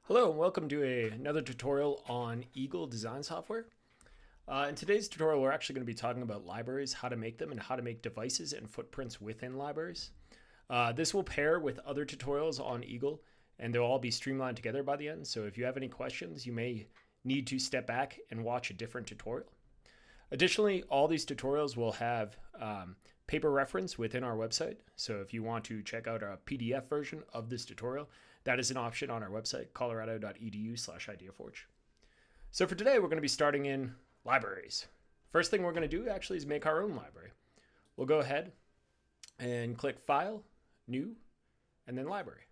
Hello and welcome to another tutorial on Eagle design software. In today's tutorial, we're actually going to be talking about libraries, how to make them, and how to make devices and footprints within libraries. This will pair with other tutorials on Eagle, and they'll all be streamlined together by the end. So if you have any questions, you may need to step back and watch a different tutorial. Additionally, all these tutorials will have paper reference within our website. So if you want to check out a PDF version of this tutorial, that is an option on our website, colorado.edu/ideaforge. So for today, we're going to be starting in libraries. First thing we're going to do actually is make our own library. We'll go ahead and click File, New, and then Library.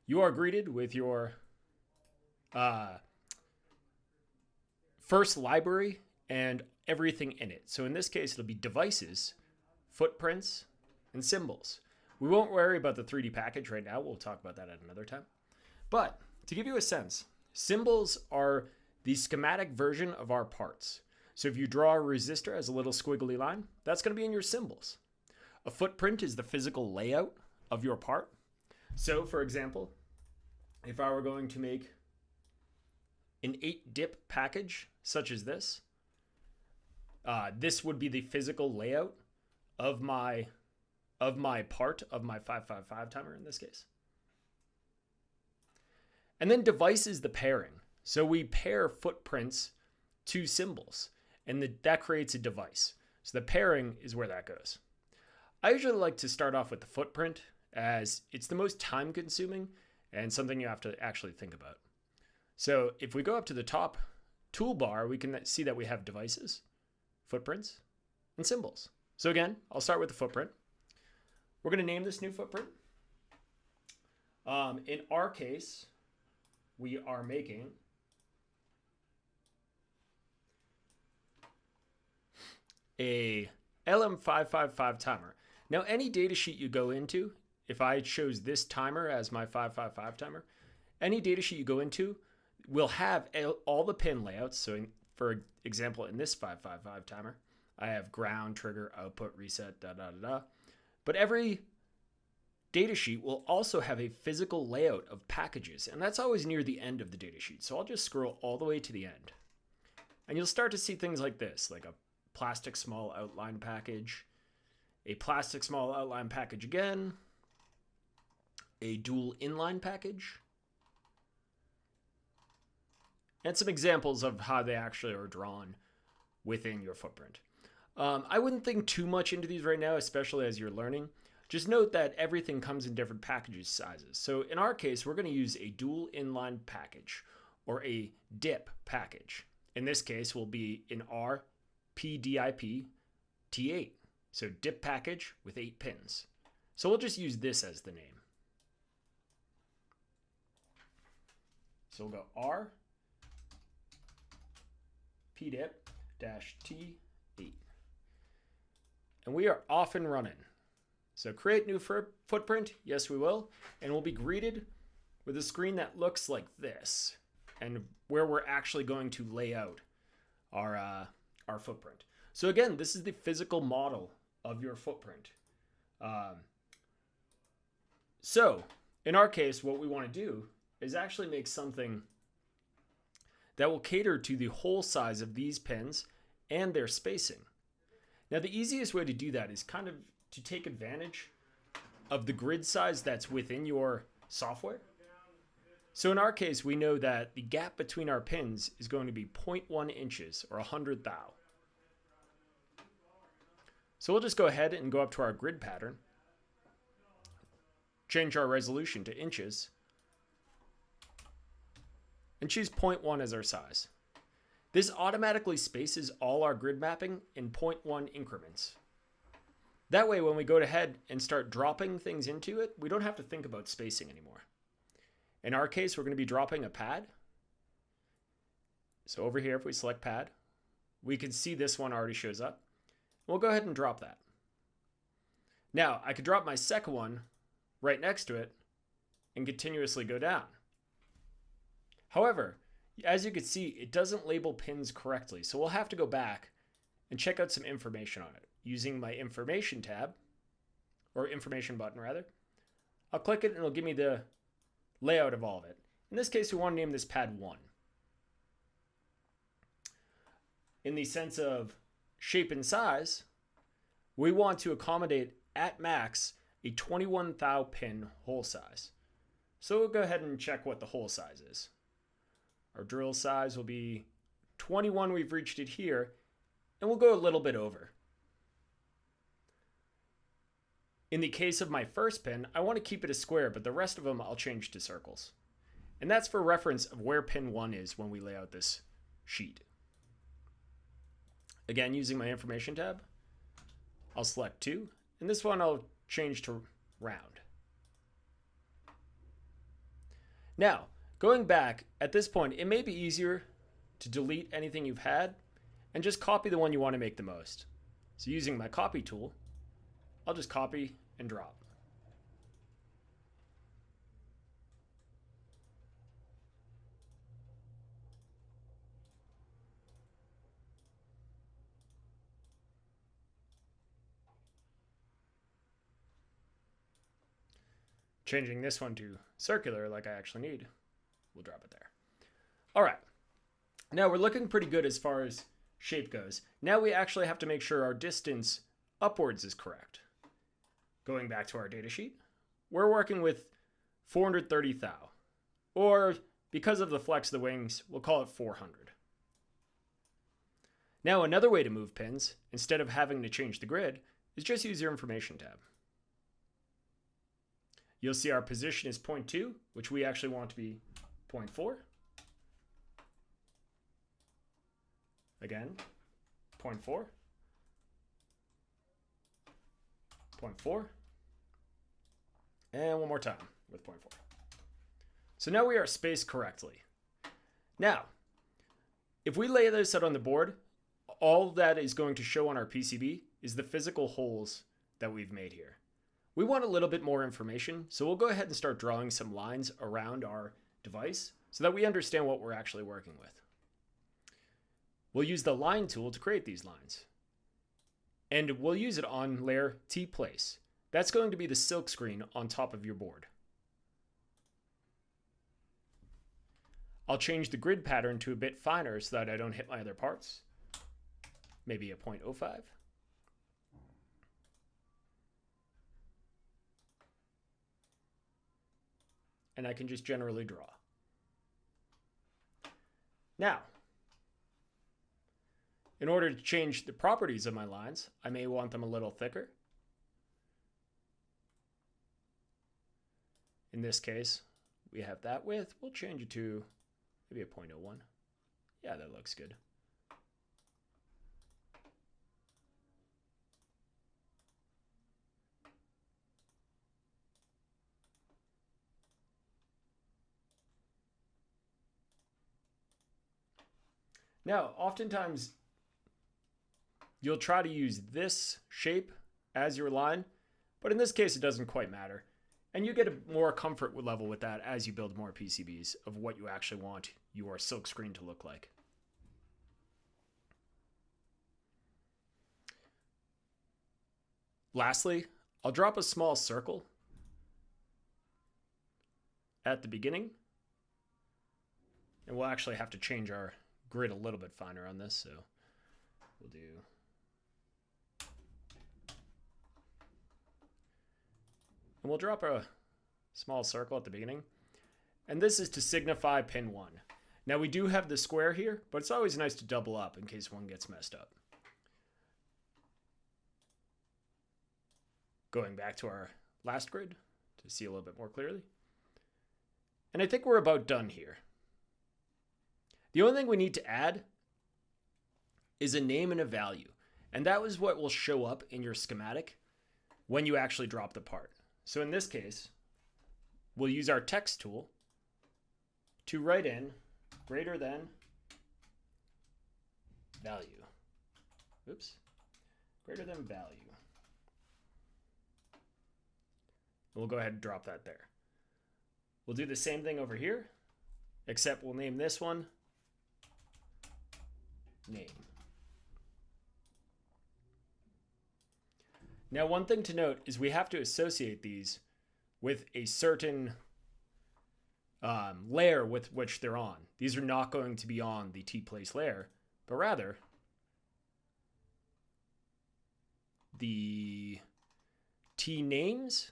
You are greeted with your first library and everything in it. So in this case, it'll be devices, footprints, and symbols. We won't worry about the 3D package right now. We'll talk about that at another time. But to give you a sense, symbols are the schematic version of our parts. So if you draw a resistor as a little squiggly line, that's going to be in your symbols. A footprint is the physical layout of your part. So for example, if I were going to make an 8-dip package such as this, this would be the physical layout of my part of my 555 timer in this case. And then device is the pairing. So we pair footprints to symbols, and that creates a device. So the pairing is where that goes. I usually like to start off with the footprint, as it's the most time consuming and something you have to actually think about. So if we go up to the top toolbar, we can see that we have devices, footprints, and symbols. So again, I'll start with the footprint. We're going to name this new footprint. In our case, we are making a LM555 timer. Now, any datasheet you go into, if I chose this timer as my 555 timer, any datasheet you go into will have all the pin layouts. So for example, in this 555 timer, I have ground, trigger, output, reset, But every datasheet will also have a physical layout of packages, and that's always near the end of the datasheet. So I'll just scroll all the way to the end. And you'll start to see things like this, like a plastic small outline package, a plastic small outline package again, a dual inline package, and some examples of how they actually are drawn within your footprint. I wouldn't think too much into these right now, especially as you're learning. Just note that everything comes in different package sizes. So in our case, we're going to use a dual inline package or a DIP package. In this case, will be an RPDIP T8. So DIP package with 8 pins. So we'll just use this as the name. So we'll go R PDIP-T8. And we are off and running. So create new footprint, yes we will, and we'll be greeted with a screen that looks like this, and where we're actually going to lay out our footprint. So again, this is the physical model of your footprint. So in our case, what we want to do is actually make something that will cater to the whole size of these pins and their spacing. Now, the easiest way to do that is kind of to take advantage of the grid size that's within your software. So in our case, we know that the gap between our pins is going to be 0.1 inches or 100 thou. So we'll just go ahead and go up to our grid pattern, change our resolution to inches, and choose 0.1 as our size. This automatically spaces all our grid mapping in 0.1 increments. That way, when we go ahead and start dropping things into it, we don't have to think about spacing anymore. In our case, we're going to be dropping a pad. So over here, if we select pad, we can see this one already shows up. We'll go ahead and drop that. Now, I could drop my second one right next to it and continuously go down. However, as you can see, it doesn't label pins correctly, so we'll have to go back and check out some information on it. Using my information tab, or information button rather, I'll click it and it'll give me the layout of all of it. In this case, we want to name this pad 1. In the sense of shape and size, we want to accommodate at max a 21 thou pin hole size. So we'll go ahead and check what the hole size is. Our drill size will be 21, we've reached it here, and we'll go a little bit over. In the case of my first pin, I want to keep it a square, but the rest of them I'll change to circles. And that's for reference of where pin 1 is when we lay out this sheet. Again, using my information tab, I'll select 2, and this one I'll change to round. Now, going back, at this point, it may be easier to delete anything you've had and just copy the one you want to make the most. So using my copy tool, I'll just copy and drop. Changing this one to circular like I actually need, we'll drop it there. All right, now we're looking pretty good as far as shape goes. Now we actually have to make sure our distance upwards is correct. Going back to our data sheet, we're working with 430 thou, or because of the flex of the wings, we'll call it 400. Now another way to move pins, instead of having to change the grid, is just use your information tab. You'll see our position is 0.2, which we actually want to be 0.4. Again, 0.4. 0.4. And one more time with 0.4. So now we are spaced correctly. Now, if we lay this out on the board, all that is going to show on our PCB is the physical holes that we've made here. We want a little bit more information, so we'll go ahead and start drawing some lines around our device so that we understand what we're actually working with. We'll use the line tool to create these lines. And we'll use it on layer T-place. That's going to be the silk screen on top of your board. I'll change the grid pattern to a bit finer so that I don't hit my other parts. Maybe a 0.05. And I can just generally draw. Now, in order to change the properties of my lines, I may want them a little thicker. In this case, we have that width. We'll change it to maybe a 0.01. Yeah, that looks good. Now, oftentimes, you'll try to use this shape as your line, but in this case, it doesn't quite matter. And you get a more comfort level with that as you build more PCBs of what you actually want your silk screen to look like. Lastly, I'll drop a small circle at the beginning, and we'll actually have to change our grid a little bit finer on this, so we'll do and we'll drop a small circle at the beginning, and this is to signify pin 1. Now we do have the square here, but it's always nice to double up in case one gets messed up. Going back to our last grid to see a little bit more clearly, and I think we're about done here. The only thing we need to add is a name and a value. And that was what will show up in your schematic when you actually drop the part. So in this case, we'll use our text tool to write in greater than value. Oops. Greater than value. We'll go ahead and drop that there. We'll do the same thing over here, except we'll name this one name. Now, one thing to note is we have to associate these with a certain layer with which they're on. These are not going to be on the tplace layer, but rather the tnames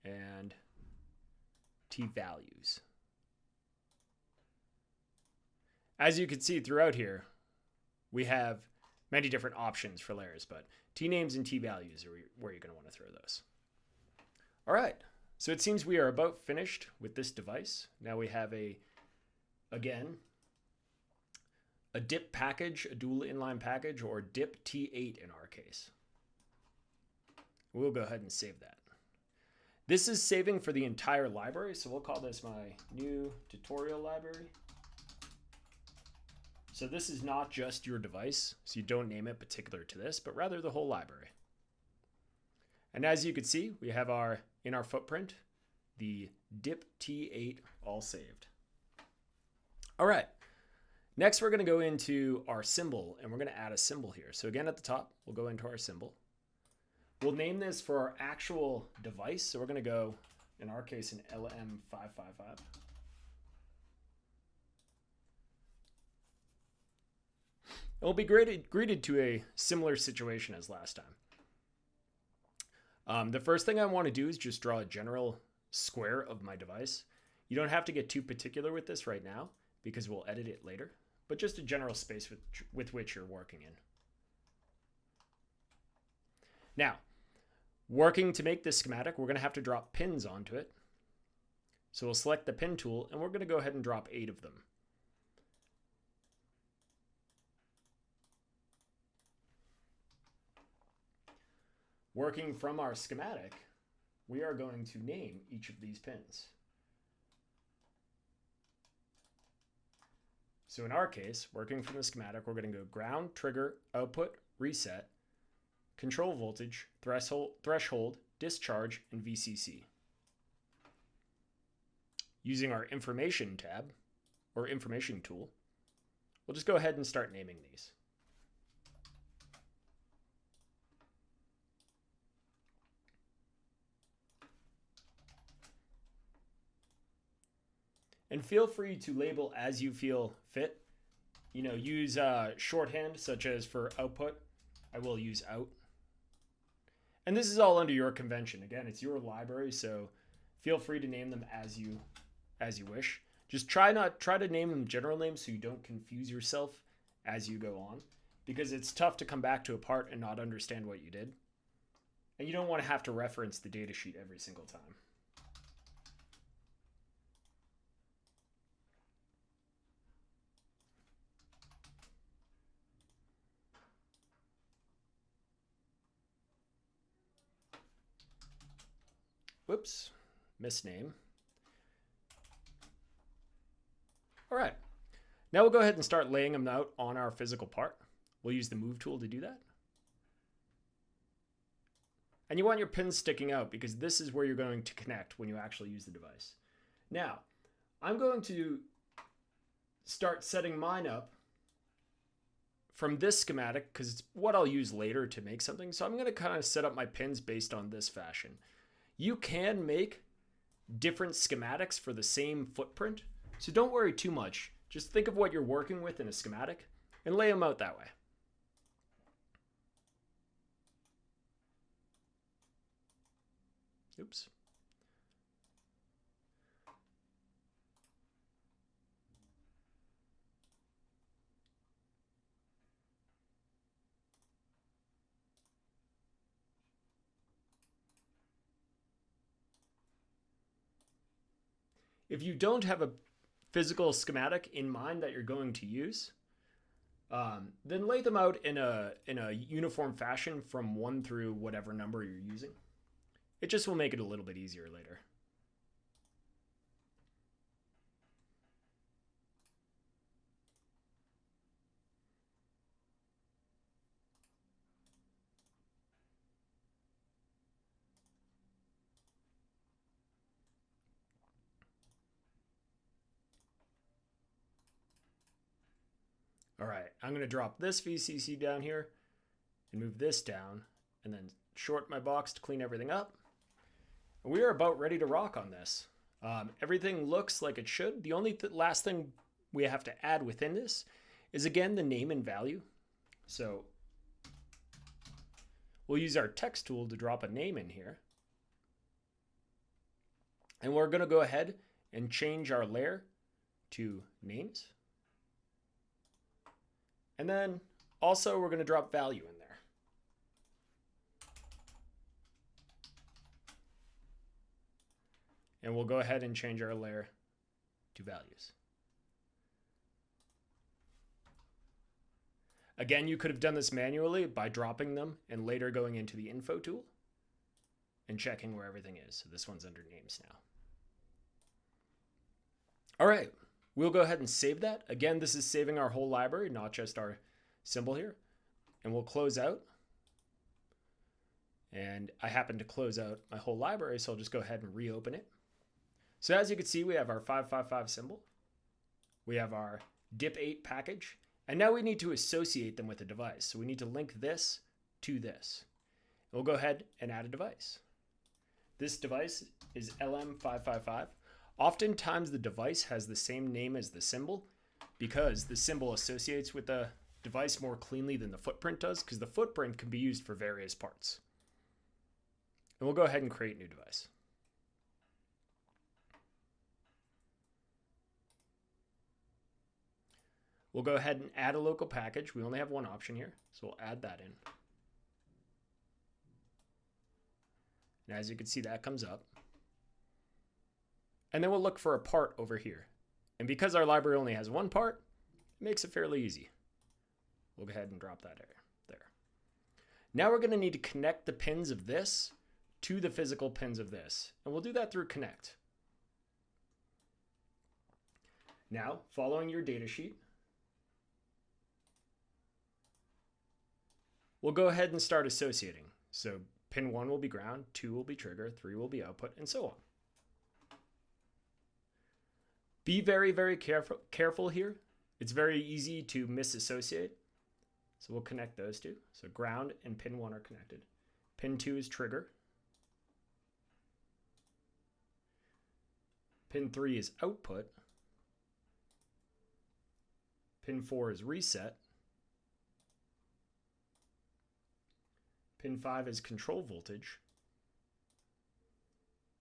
and tvalues. As you can see throughout here, we have many different options for layers, but tnames and tvalues are where you're going to want to throw those. All right, so it seems we are about finished with this device. Now we have again, a dip package, a dual inline package, or dip T8 in our case. We'll go ahead and save that. This is saving for the entire library, so we'll call this my new tutorial library. So this is not just your device, so you don't name it particular to this, but rather the whole library. And as you can see, we have in our footprint, the dip T8 all saved. All right, next we're gonna go into our symbol and we're gonna add a symbol here. So again, at the top, we'll go into our symbol. We'll name this for our actual device. So we're gonna go, in our case, an LM555. It will be greeted to a similar situation as last time. The first thing I want to do is just draw a general square of my device. You don't have to get too particular with this right now because we'll edit it later, but just a general space with which you're working in. Now, working to make this schematic, we're going to have to drop pins onto it. So we'll select the pin tool and we're going to go ahead and drop 8 of them. Working from our schematic, we are going to name each of these pins. So in our case, working from the schematic, we're going to go ground, trigger, output, reset, control voltage, threshold, discharge, and VCC. Using our information tab, or information tool, we'll just go ahead and start naming these. And feel free to label as you feel fit. You know, use shorthand, such as for output, I will use out. And this is all under your convention. Again, it's your library, so feel free to name them as you wish. Just try to name them general names so you don't confuse yourself as you go on, because it's tough to come back to a part and not understand what you did. And you don't want to have to reference the datasheet every single time. Whoops, misname. All right, now we'll go ahead and start laying them out on our physical part. We'll use the move tool to do that. And you want your pins sticking out because this is where you're going to connect when you actually use the device. Now, I'm going to start setting mine up from this schematic because it's what I'll use later to make something. So I'm going to kind of set up my pins based on this fashion. You can make different schematics for the same footprint, so don't worry too much. Just think of what you're working with in a schematic and lay them out that way. Oops. If you don't have a physical schematic in mind that you're going to use, then lay them out in a uniform fashion from 1 through whatever number you're using. It just will make it a little bit easier later. All right, I'm going to drop this VCC down here and move this down and then short my box to clean everything up. We are about ready to rock on this. Everything looks like it should. The only last thing we have to add within this is, again, the name and value. So we'll use our text tool to drop a name in here. And we're going to go ahead and change our layer to names. And then also we're going to drop value in there. And we'll go ahead and change our layer to values. Again, you could have done this manually by dropping them and later going into the info tool and checking where everything is. So this one's under names now. All right, we'll go ahead and save that. Again, this is saving our whole library, not just our symbol here. And we'll close out. And I happen to close out my whole library, so I'll just go ahead and reopen it. So as you can see, we have our 555 symbol. We have our DIP8 package. And now we need to associate them with a device. So we need to link this to this. We'll go ahead and add a device. This device is LM555. Oftentimes the device has the same name as the symbol because the symbol associates with the device more cleanly than the footprint does, because the footprint can be used for various parts. And we'll go ahead and create a new device. We'll go ahead and add a local package. We only have one option here, so we'll add that in. And as you can see, that comes up. And then we'll look for a part over here. And because our library only has one part, it makes it fairly easy. We'll go ahead and drop that there. Now we're going to need to connect the pins of this to the physical pins of this. And we'll do that through connect. Now, following your data sheet, we'll go ahead and start associating. So pin 1 will be ground, 2 will be trigger, 3 will be output, and so on. Be very, very careful here. It's very easy to misassociate. So we'll connect those two. So ground and pin 1 are connected. Pin 2 is trigger. Pin 3 is output. Pin 4 is reset. Pin 5 is control voltage.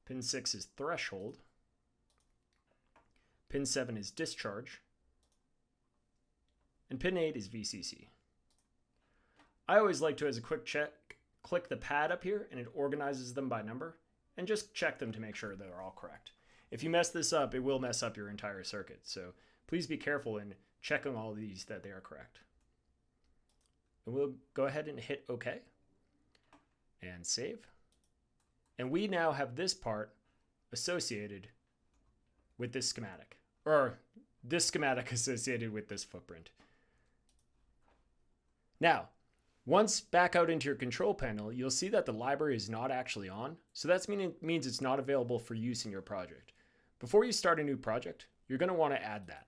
Pin 6 is threshold. Pin 7 is discharge. And pin 8 is VCC. I always like to, as a quick check, click the pad up here and it organizes them by number, and just check them to make sure they're all correct. If you mess this up, it will mess up your entire circuit. So please be careful in checking all of these that they are correct. And we'll go ahead and hit OK and save. And we now have this part associated with this schematic, or this schematic associated with this footprint. Now, once back out into your control panel, you'll see that the library is not actually on. So that means it's not available for use in your project. Before you start a new project, you're going to want to add that,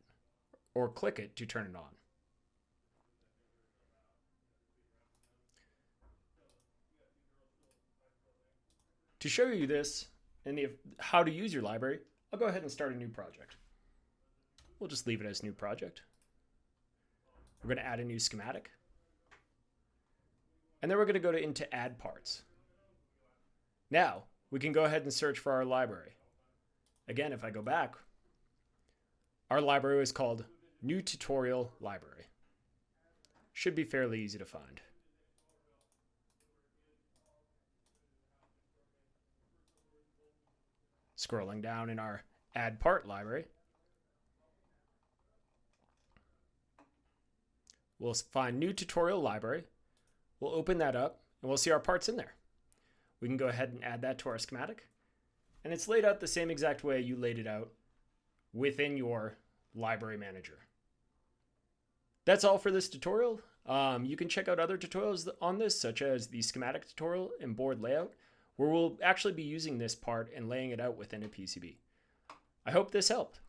or click it to turn it on. To show you this and how to use your library, I'll go ahead and start a new project. We'll just leave it as new project. We're going to add a new schematic. And then we're going to go into add parts. Now we can go ahead and search for our library. Again, if I go back, our library is called New Tutorial Library. Should be fairly easy to find. Scrolling down in our add part library, we'll find New Tutorial Library. We'll open that up and we'll see our parts in there. We can go ahead and add that to our schematic. And it's laid out the same exact way you laid it out within your library manager. That's all for this tutorial. You can check out other tutorials on this, such as the schematic tutorial and board layout, where we'll actually be using this part and laying it out within a PCB. I hope this helped.